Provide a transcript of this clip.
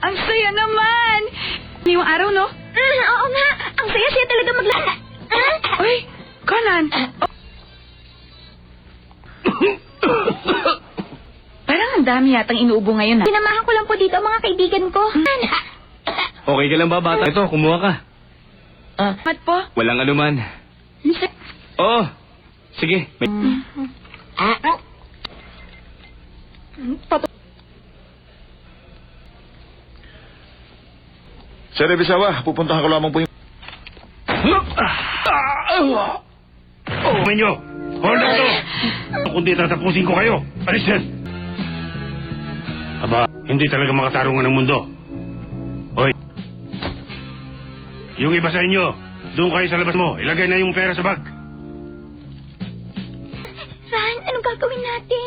Ang saya naman! Ngayong araw, no? Oo nga, ang saya-saya talaga maglala. Uy, Conan! Parang ang dami yatang inuubo ngayon, ha? Sinamahan ko lang po dito ang mga kaibigan ko. Okay ka lang ba, bata? Ito, kumuha ka. Mat po? Walang anuman. Oo. Sige. Sir Ebisawa, pupuntahan ko lamang po yung... Menyo! Hold on to! Kundi tatapusin ko kayo. Alis yan! Aba, hindi talaga makatarungan ng mundo. Hoy! Yung iba sa inyo, doon kayo sa labas mo. Ilagay na yung pera sa bag. Ran, anong gagawin natin?